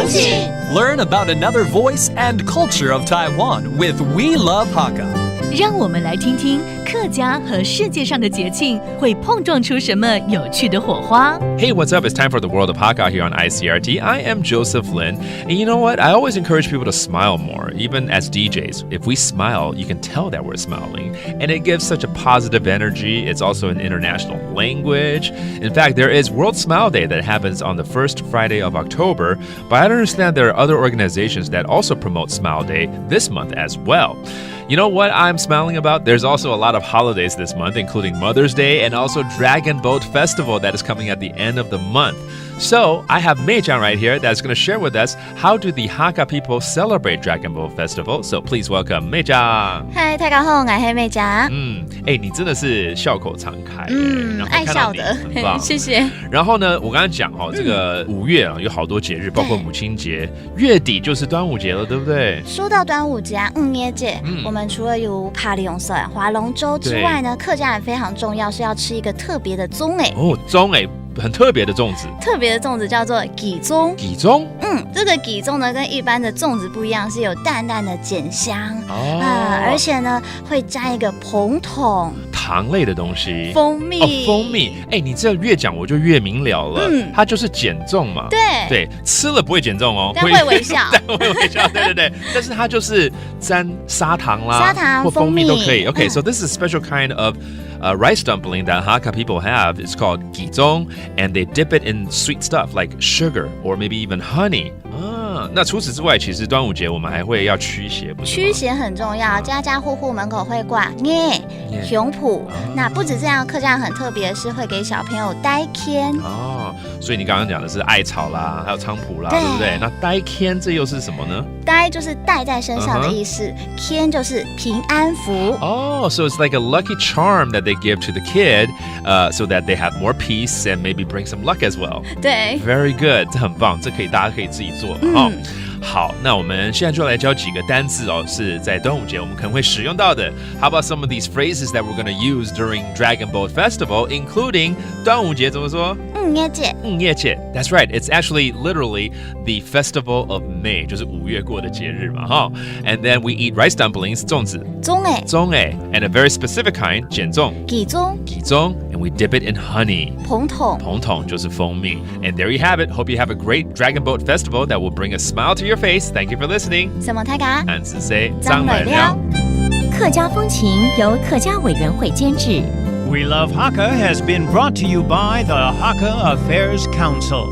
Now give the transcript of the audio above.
重庆 Learn about another voice and culture of Taiwan with We Love Hakka. 让我们来听听客家和世界上的节庆会碰撞出什么有趣的火花。 Hey, what's up? It's time for the World of Hakka here on ICRT. I am Joseph Lin. And you know what? I always encourage people to smile more, even as DJs. If we smile, you can tell that we're smiling. And it gives such a positive energy. It's also an international language. In fact, there is World Smile Day that happens on the first Friday of October. But I understand there are other organizations that also promote Smile Day this month as well. You know what I'm smiling about? There's also a lot of holidays this month, including Mother's Day and also Dragon Boat Festival that is coming at the end of the month. So I have Mei Zhang right here that's going to share with us how do the Hakka people celebrate Dragon Boat Festival. So please welcome Mei Zhang. 嗨，大家好，我是美嘉。你真的是笑口常开，爱笑的，很棒，谢谢。然后呢，我刚才讲这个5月有好多节日，包括母亲节，月底就是端午节了，对不对？说到端午节5月节，我们除了有爬龙舟、划龙舟之外呢，客家人非常重要是要吃一个特别的粽粽很特别的粽子，特别的粽子叫做醃粽。醃粽，这个醃粽呢跟一般的粽子不一样，是有淡淡的碱香而且呢会加一个蓬桶糖类的东西，蜂蜜。蜂蜜，你这越讲我就越明了了，它就是减重嘛，对，吃了不会减重哦，但会微笑，会微笑，对，但是它就是沾砂糖啦，砂糖、或蜂蜜都可以。蜂蜜 Okay, so this is a special kind of rice dumpling that Hakka people have. It's called gizong, and they dip it in sweet stuff like sugar or maybe even honey. 那除此之外，其实端午节我们还会要驱邪，不是吗？驱邪很重要，家家户户门口会挂熊谱。那不止这样，客家人很特别的是会给小朋友戴签。所以你刚刚讲的是艾草啦，还有菖蒲啦，对不对？那戴签这又是什么呢？戴就是戴在身上的意思，签就是平安符。So it's like a lucky charm that they give to the kid, so that they have more peace and maybe bring some luck as well. 对 ，Very good， 这很棒，这大家可以自己做好，那我们现在就来教几个单字是在端午节我们可能会使用到的。How about some of these phrases that we're going to use during Dragon Boat Festival, including 端午节怎么说？月节 That's right. It's actually literally the festival of May, 就是5月过的节日嘛And then we eat rice dumplings, 粽子，粽and a very specific kind, 碱粽，醃粽，and we dip it in honey. 蓬桶就是蜂蜜。And there you have it. Hope you have a great Dragon Boat Festival that will bring a smile to your face. Thank you for listening. 什么大家？俺是谁？张美亮。客家风情由客家委员会监制。We Love Hakka has been brought to you by the Hakka Affairs Council.